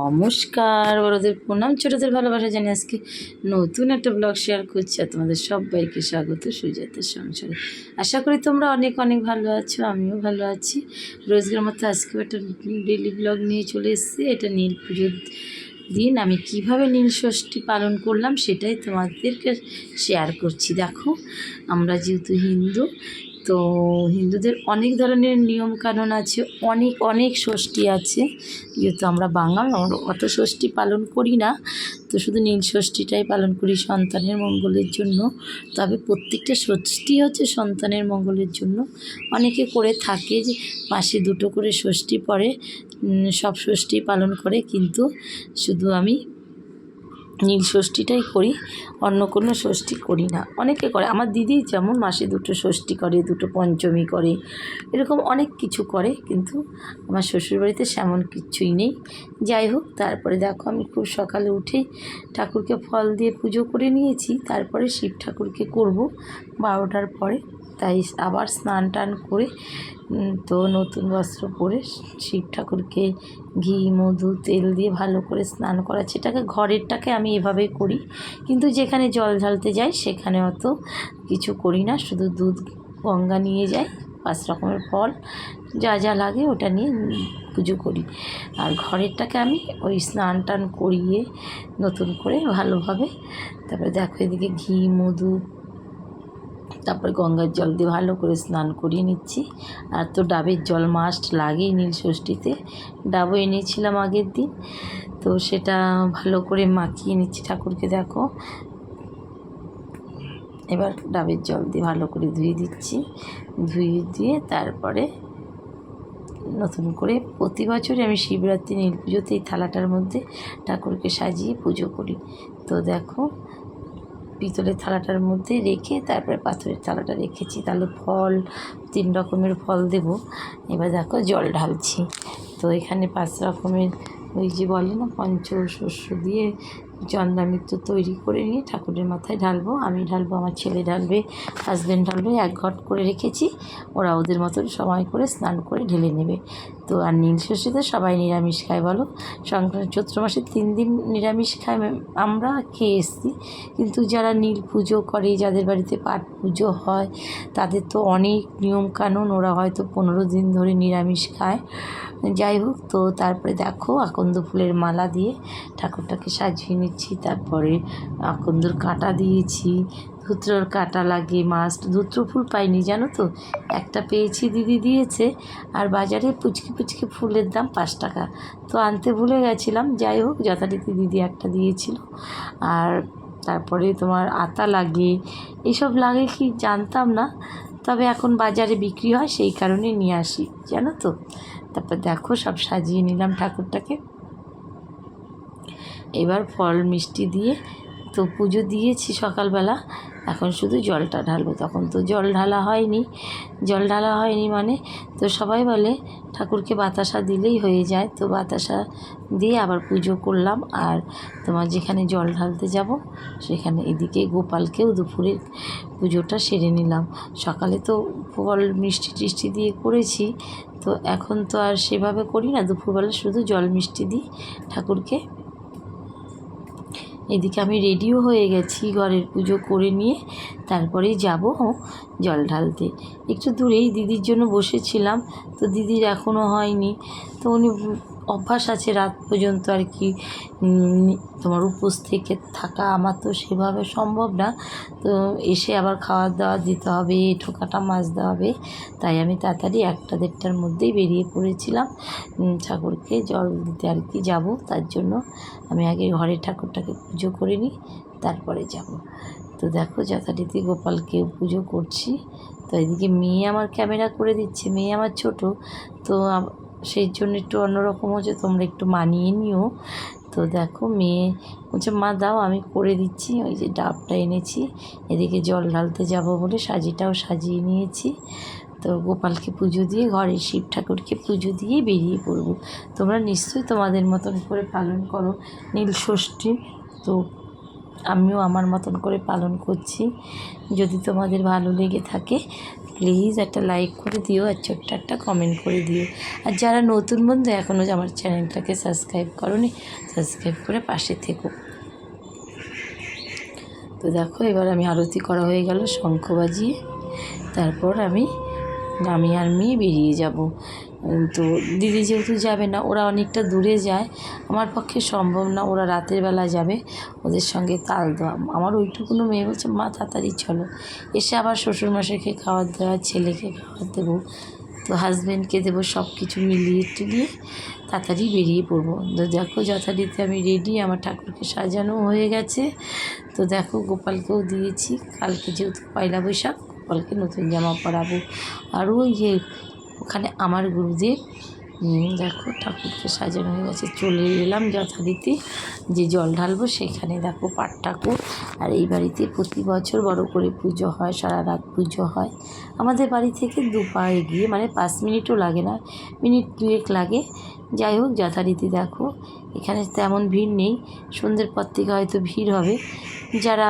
নমস্কার, বড়দের প্রণাম, ছোটদের ভালোবাসা জানি আজকে নতুন একটা ব্লগ শেয়ার করছি। আর তোমাদের সবাইকে স্বাগত সুজাতার সংসারে। আশা করি তোমরা অনেক অনেক ভালো আছো, আমিও ভালো আছি। রোজগার মতো আজকেও একটা ডেলি ব্লগ নিয়ে চলে এসেছি। এটা নীল পুজোর দিন আমি কিভাবে নীল ষষ্ঠী পালন করলাম সেটাই তোমাদেরকে শেয়ার করছি। দেখো, আমরা যেহেতু হিন্দু, তো হিন্দুদের অনেক ধরনের নিয়মকানুন আছে, অনেক অনেক ষষ্ঠী আছে। যেহেতু আমরা বাঙাল, আমরা অত ষষ্ঠী পালন করি না, তো শুধু নীল ষষ্ঠীটাই পালন করি সন্তানের মঙ্গলের জন্য। তবে প্রত্যেকটা ষষ্ঠী হচ্ছে সন্তানের মঙ্গলের জন্য। অনেকে করে থাকে যে মাসে 2টো করে ষষ্ঠী পড়ে, সব ষষ্ঠী পালন করে, কিন্তু শুধু আমি নীল ষষ্ঠীটাই করি, অন্য কোনো ষষ্ঠী করি না। অনেকে করে, আমার দিদি যেমন মাসে 2টো ষষ্ঠী করে, 2টো পঞ্চমী করে, এরকম অনেক কিছু করে, কিন্তু আমার শ্বশুরবাড়িতে সেমন কিচ্ছুই নেই। যাই হোক, তারপরে দেখো আমি খুব সকালে উঠেই ঠাকুরকে ফল দিয়ে পুজো করে নিয়েছি। তারপরে শিব ঠাকুরকে করব 12টার পরে, তাই আবার স্নান টান করে তো নতুন বস্ত্র পরে শিব ঠাকুরকে ঘি মধু তেল দিয়ে ভালো করে স্নান করাচ্ছি। এটাকে ঘরেরটাকে আমি এভাবেই করি, কিন্তু যেখানে জল ঢালতে যাই সেখানে অত কিছু করি না, শুধু দুধ গঙ্গা নিয়ে যাই, 5 রকমের ফল যা যা লাগে ওটা নিয়ে পুজো করি। আর ঘরেরটাকে আমি ওই স্নান টান করিয়ে নতুন করে ভালোভাবে, তারপরে দেখো এদিকে ঘি মধু, তারপরে গঙ্গার জল দিয়ে ভালো করে স্নান করিয়ে নিচ্ছি। আর তো ডাবের জল মাস্ট লাগেই নীল ষষ্ঠীতে। ডাবও এনেছিলাম আগের দিন, তো সেটা ভালো করে মাখিয়ে নিচ্ছি ঠাকুরকে। দেখো, এবার ডাবের জল দিয়ে ভালো করে ধুয়ে দিচ্ছি। ধুয়ে দিয়ে তারপরে নতুন করে প্রতি বছরই আমি শিবরাত্রি নীল পুজোতে এই থালাটার মধ্যে ঠাকুরকে সাজিয়ে পুজো করি। তো দেখো, পিতলের থালাটার মধ্যে রেখে তারপরে পাথরের থালাটা রেখেছি, তাহলে ফল 3 রকমের ফল দেব। এবার দেখো জল ঢালছি। তো এখানে 5 রকমের ওই যে বলে না পঞ্চশস্য দিয়ে চন্দ্রামৃত তৈরি করে নিয়ে ঠাকুরের মাথায় ঢালবো। আমি ঢালবো, আমার ছেলে ঢালবে, হাজব্যান্ড ঢালবে। 1 ঘট করে রেখেছি, ওরা ওদের মতন সময় করে স্নান করে ঢেলে নেবে। তো আর নীল ষষ্ঠীতে সবাই নিরামিষ খায়, বলো, চৈত্র মাসে 3 দিন নিরামিষ খায়, আমরা খেয়ে এসেছি। কিন্তু যারা নীল পুজো করে, যাদের বাড়িতে পাঠ পুজো হয়, তাদের তো অনেক নিয়মকানুন, ওরা হয়তো 15 দিন ধরে নিরামিষ খায়। যাই হোক, তো তারপরে দেখো আকন্দ ফুলের মালা দিয়ে ঠাকুরটাকে সাজিয়ে নিচ্ছি। তারপরে আকন্দর কাঁটা দিয়েছি, ধুত্রর কাঁটা লাগে মাস্ট। ধুত্র ফুল পাইনি জানো তো, একটা পেয়েছি, দিদি দিয়েছে। আর বাজারে পুচকি পুচকি ফুলের দাম 5 টাকা, তো আনতে ভুলে গেছিলাম। যাই হোক, যথারীতি দিদি একটা দিয়েছিল। আর তারপরে তোমার আতা লাগে, এইসব লাগে কি জানতাম না, তবে এখন বাজারে বিক্রি হয় সেই কারণে নিয়ে আসি, জানো তো। তারপর দেখো সব সাজিয়ে নিলাম ঠাকুরটাকে। এবার ফল মিষ্টি দিয়ে তো পুজো দিয়েছি সকালবেলা, এখন শুধু জলটা ঢালবো। তখন তো জল ঢালা হয়নি মানে, তো সবাই বলে ঠাকুরকে বাতাসা দিলেই হয়ে যায়, তো বাতাসা দিয়ে আবার পুজো করলাম। আর তোমার যেখানে জল ঢালতে যাব সেখানে এদিকে গোপালকেও দুপুরে পুজোটা সেরে নিলাম। সকালে তো ফল মিষ্টি টিষ্টি দিয়ে করেছি, তো এখন তো আর সেভাবে করি না, দুপুরবেলা শুধু জল মিষ্টি দিই ঠাকুরকে। এদিকে আমি রেডিও হয়ে গেছি, ঘরের পুজো করে নিয়ে তারপরেই যাব জল ঢালতে। একটু দূরেই দিদির জন্য বসেছিলাম, তো দিদির এখনও হয়নি, তো উনি অভ্যাস আছে রাত পর্যন্ত আর কি তোমার উপোস থেকে থাকা, আমার তো সেভাবে সম্ভব না। তো এসে আবার খাওয়া দাওয়া দিতে হবে, ঠোকাটা মাজতে হবে, তাই আমি তাড়াতাড়ি 1টা-1:30টার মধ্যেই বেরিয়ে পড়েছিলাম ঠাকুরকে জল দিতে আর কি যাব। তার জন্য আমি আগে ঘরের ঠাকুরটাকে পুজো করে নিই, তারপরে যাব। তো দেখো যথারীতি গোপালকেও পুজো করছি। তো এদিকে মেয়ে আমার ক্যামেরা করে দিচ্ছে, মেয়ে আমার ছোট, তো সেই জন্য একটু অন্যরকম হচ্ছে, তোমরা একটু মানিয়ে নিও। তো দেখো মেয়ে বলছে মা দাও আমি করে দিচ্ছি। ওই যে ডাবটা এনেছি, এদিকে জল ঢালতে যাব বলে সাজিটাও সাজিয়ে নিয়েছি। তো গোপালকে পুজো দিয়ে, ঘরের শিব ঠাকুরকে পুজো দিয়ে বেরিয়ে পড়ব। তোমরা নিশ্চয়ই তোমাদের মতন করে পালন করো নীল ষষ্ঠী, তো আমিও আমার মতন করে পালন করছি। যদি তোমাদের ভালো লেগে থাকে প্লিজ একটা লাইক করে দিও আর ছোট্ট একটা কমেন্ট করে দিও। আর যারা নতুন বন্ধু এখনও আমার চ্যানেলটাকে সাবস্ক্রাইব করোনি, সাবস্ক্রাইব করে পাশে থেকো। তো দেখো এবার আমি আরতি করা হয়ে গেল শঙ্খ বাজিয়ে, তারপর আমি আর মেয়ে বেরিয়ে যাব। তো দিদি যেহেতু যাবে না, ওরা অনেকটা দূরে যায়, আমার পক্ষে সম্ভব না, ওরা রাতের বেলা যাবে, ওদের সঙ্গে তাল দেওয়া। আমার ওইটুকুনো মেয়ে বলছে মা তাড়াতাড়ি চলো, এসে আবার শ্বশুরমশাইকে খাবার দেওয়া, ছেলেকে খাবার দেবো, তো হাজব্যান্ডকে দেবো, সব কিছু মিলিয়ে টিলিয়ে তাড়াতাড়ি বেরিয়ে পড়বো। তো দেখো যথারীতি আমি রেডি, আমার ঠাকুরকে সাজানো হয়ে গেছে। তো দেখো গোপালকেও দিয়েছি, কালকে যেহেতু পয়লা বৈশাখ, গোপালকে নতুন জামা পরাবো। আর ওই যে ওখানে আমার গুরুদেব, দেখো ঠাকুরকে সাজানো হয়ে গেছে, চলে এলাম যথারীতি যে জল ঢালবো সেখানে। দেখো পাট ঠাকুর, আর এই বাড়িতে প্রতি বছর বড় করে পুজো হয়, সারা রাত পুজো হয়। আমাদের বাড়ি থেকে 2 পা এগিয়ে, মানে 5 মিনিটও লাগে না, মিনিট 2 লাগে। যাই হোক যথারীতি দেখো এখানে তেমন ভিড় নেই, সন্ধ্যের পর থেকে হয়তো ভিড় হবে। যারা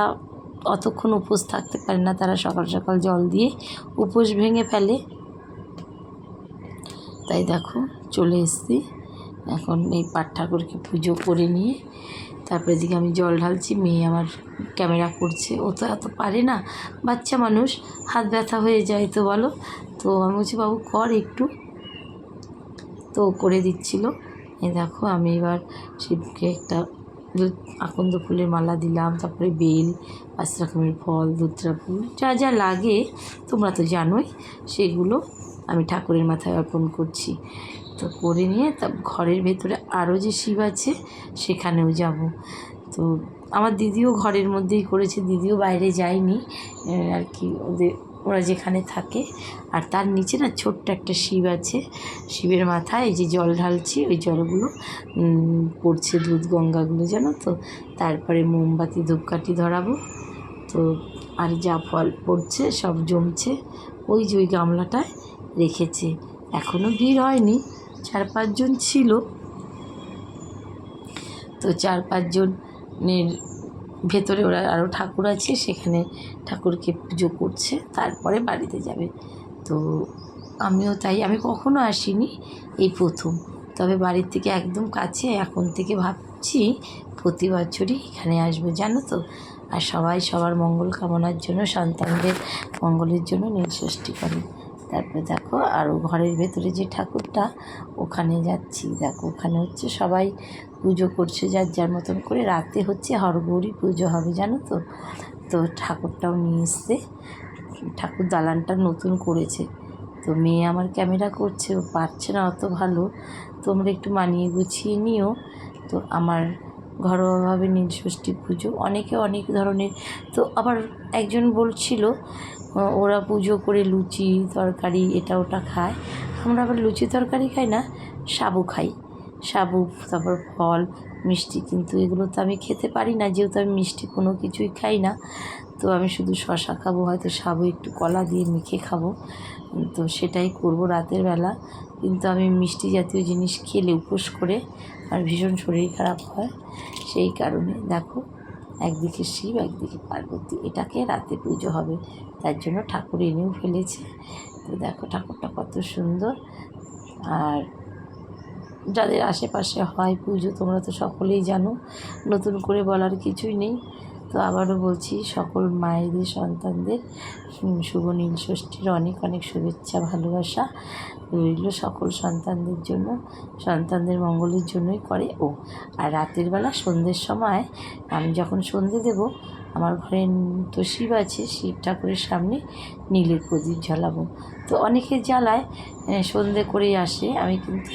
অতক্ষণ উপোস থাকতে পারে না তারা সকাল সকাল জল দিয়ে উপোস ভেঙে ফেলে। তাই দেখো চলে এসেছি এখন এই পাট ঠাকুরকে পুজো করে নিয়ে, তারপরে এদিকে আমি জল ঢালছি, মেয়ে আমার ক্যামেরা করছে, ও তো এত পারে না, বাচ্চা মানুষ, হাত ব্যথা হয়ে যায় তো বলো। তো আমি বলছি বাবু কর একটু, তো করে দিচ্ছিল। এই দেখো আমি এবার শিবকে একটা আকন্দ ফুলের মালা দিলাম, তারপরে বেল, 5 রকমের ফল, ধুতরা ফুল, যা যা লাগে তোমরা তো জানোই, সেগুলো আমি ঠাকুরের মাথায় অর্পণ করছি। তো করে নিয়ে তা ঘরের ভেতরে আরও যে শিব আছে সেখানেও যাব। তো আমার দিদিও ঘরের মধ্যেই করেছে, দিদিও বাইরে যায়নি আর কি, ওরা যেখানে থাকে। আর তার নিচে না ছোট্ট একটা শিব আছে, শিবের মাথায় এই যে জল ঢালছি, ওই জলগুলো পড়ছে, দুধ গঙ্গাগুলো জানো তো। তারপরে মোমবাতি ধূপকাঠি ধরাবো। তো আর যা ফল পড়ছে সব জমছে, ওই যে ওই গামলাটায় রেখেছে। এখনও ভিড় হয়নি, 4-5 জন ছিল, তো 4-5 জনের ভেতরে ওরা আরও ঠাকুর আছে, সেখানে ঠাকুরকে পুজো করছে, তারপরে বাড়িতে যাবে। তো আমিও তাই, আমি কখনো আসিনি, এই প্রথম। তবে বাড়ির থেকে একদম কাছে, এখন থেকে ভাবছি প্রতি বছরই এখানে আসবো জানো তো। আর সবাই সবার মঙ্গল কামনার জন্য, সন্তানদের মঙ্গলের জন্য নীলষষ্ঠী করে। তারপরে দেখো আরও ঘরের ভেতরে যে ঠাকুরটা, ওখানে যাচ্ছি। দেখো ওখানে হচ্ছে সবাই পুজো করছে যার যার মতন করে, রাতে হচ্ছে হরগৌরী পুজো হবে জানো তো। তো ঠাকুরটাও নিয়ে এসছে, ঠাকুর দালানটা নতুন করেছে। তো মেয়ে আমার ক্যামেরা করছে, ও পারছে না অত ভালো, তোমরা একটু মানিয়ে গুছিয়ে নিও। তো আমার ঘরোয়াভাবে নীলষষ্ঠী পুজো, অনেকে অনেক ধরনের। তো আবার একজন বলছিল ওরা পুজো করে লুচি তরকারি এটা ওটা খায়, আমরা আবার লুচি তরকারি খাই না, সাবু খাই, সাবু, তারপর ফল মিষ্টি। কিন্তু এগুলো তো আমি খেতে পারি না, যেহেতু আমি মিষ্টি কোনো কিছুই খাই না। তো আমি শুধু শশা খাবো, হয়তো সাবু একটু কলা দিয়ে মেখে খাবো, তো সেটাই করব রাতের বেলা। কিন্তু আমি মিষ্টি জাতীয় জিনিস খেলে উপোস করে আর ভীষণ শরীর খারাপ হয়, সেই কারণে দেখো একদিকে শিব একদিকে পার্বতী, এটাকে রাতে পুজো হবে, তার জন্য ঠাকুর এনেও ফেলেছে। তো দেখো ঠাকুরটা কত সুন্দর। আর যাদের আশেপাশে হয় পুজো তোমরা তো সকলেই জানো, নতুন করে বলার কিছুই নেই। তো আবারও বলছি সকল মায়েদের সন্তানদের শুভ নীলষষ্ঠীর অনেক অনেক শুভেচ্ছা ভালোবাসা রইল সকল সন্তানদের জন্য, সন্তানদের মঙ্গলের জন্যই করে। ও আর রাতের বেলা সন্ধ্যের সময় আমি যখন সন্ধে দেব, আমার ঘরে তো শিব আছে, শিব ঠাকুরের সামনে নীলের প্রদীপ জ্বালাবো। তো অনেকে জ্বালায় সন্ধে করেই আসে, আমি কিন্তু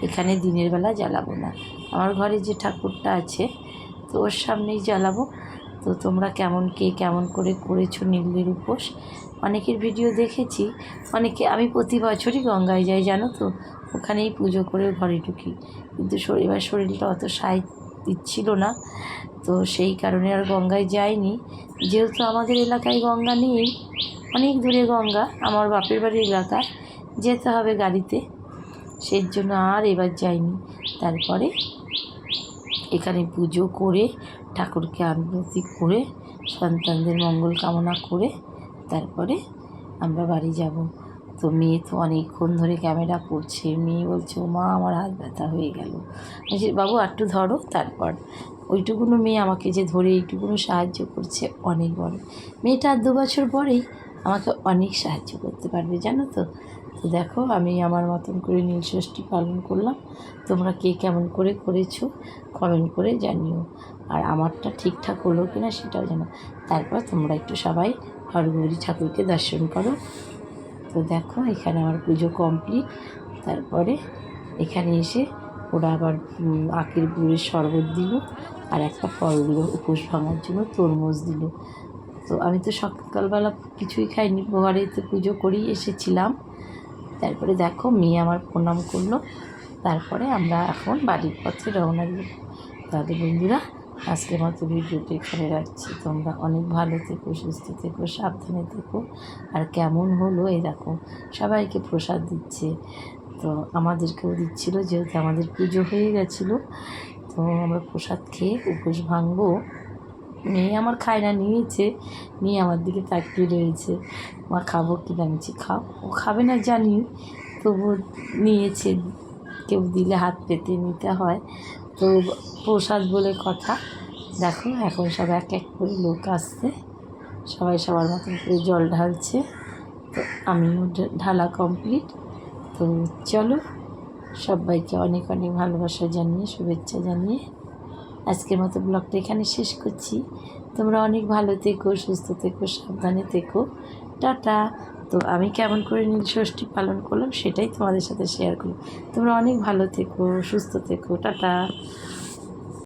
এখানে দিনের বেলা জ্বালাবো না, আমার ঘরে যে ঠাকুরটা আছে তো ওর সামনেই জ্বালাবো। তো তোমরা কে কেমন করে করেছো নীলের উপোস, অনেকের ভিডিও দেখেছি, অনেকে, আমি প্রতি বছরই গঙ্গায় যাই জানো তো, ওখানেই পুজো করে ঘরে ঢুকি। কিন্তু এবার শরীরটা অত সায় দিচ্ছিল না, তো সেই কারণে আর গঙ্গায় যাইনি। যেহেতু আমাদের এলাকায় গঙ্গা নেই, অনেক দূরে গঙ্গা, আমার বাপের বাড়ির এলাকায় যেতে হবে গাড়িতে, সেই জন্য আর এবার যাইনি। তারপরে এখানে পুজো করে ঠাকুরকে আরতি করে সন্তানদের মঙ্গল কামনা করে তারপরে আমরা বাড়ি যাব। তো মেয়ে তো অনেকক্ষণ ধরে ক্যামেরা করছে, মেয়ে বলছে ও মা আমার হাত ব্যথা হয়ে গেল। বলছি বাবু একটু ধরো, তারপর ওইটুকুনো মেয়ে আমাকে যে ধরে এইটুকুনো সাহায্য করছে অনেক বড়। মেয়েটা আর 2 বছর পরেই আমাকে অনেক সাহায্য করতে পারবে, জানো তো। তো দেখো আমি আমার মতন করে নীলষষ্ঠী পালন করলাম। তোমরা কে কেমন করে করেছো কমেন্ট করে জানিও, আর আমারটা ঠিকঠাক হলো কি না সেটাও জানো। তারপর তোমরা একটু সবাই হরগৌরী ঠাকুরকে দর্শন করো। তো দেখো এখানে আমার পুজো কমপ্লিট। তারপরে এখানে এসে ওরা আবার আখের গুড়ের শরবত দিল, আর একটা ফল দিল উপোস ভাঙার জন্য, তরমুজ দিল। তো আমি তো সকালবেলা কিছুই খাইনি, ঘরেতে পুজো করেই এসেছিলাম। তারপরে দেখো মেয়ে আমার প্রণাম করলো। তারপরে আমরা এখন বাড়ির পথে রওনা দিই। তাহলে বন্ধুরা আজকের মতো ভিডিওটি এখানে রাখছি। তোমরা অনেক ভালো থেকো, সুস্থ থেকো, সাবধানে থেকো। আর কেমন হলো এই দেখো সবাইকে প্রসাদ দিচ্ছে, তো আমাদেরকেও দিচ্ছিলো, যেহেতু আমাদের পুজো হয়ে গেছিলো। তো আমরা প্রসাদ খেয়ে উপোস ভাঙবো। মেয়ে আমার খায় না, নিয়েছে, নিয়ে আমার দিকে তাকিয়ে রয়েছে, মা খাবো কি না। নিচে খাও, ও খাবে না জানি, তবু নিয়েছে। কেউ দিলে হাত পেতে নিতে হয়, তো প্রসাদ বলে কথা। দেখো এখন সব এক এক করে লোক আসছে, সবাই সবার মতন করে জল ঢালছে। তো আমিও ঢালা কমপ্লিট। তো চলো সবাইকে অনেক অনেক ভালোবাসা জানিয়ে, শুভেচ্ছা জানিয়ে আজকের মতো ব্লগটা এখানে শেষ করছি। তোমরা অনেক ভালো থেকো, সুস্থ থেকো, সাবধানে থেকো, টাটা। তো আমি কেমন করে নীলষষ্ঠী পালন করলাম সেটাই তোমাদের সাথে শেয়ার করি। তোমরা অনেক ভালো থেকো, সুস্থ থেকো, টাটা।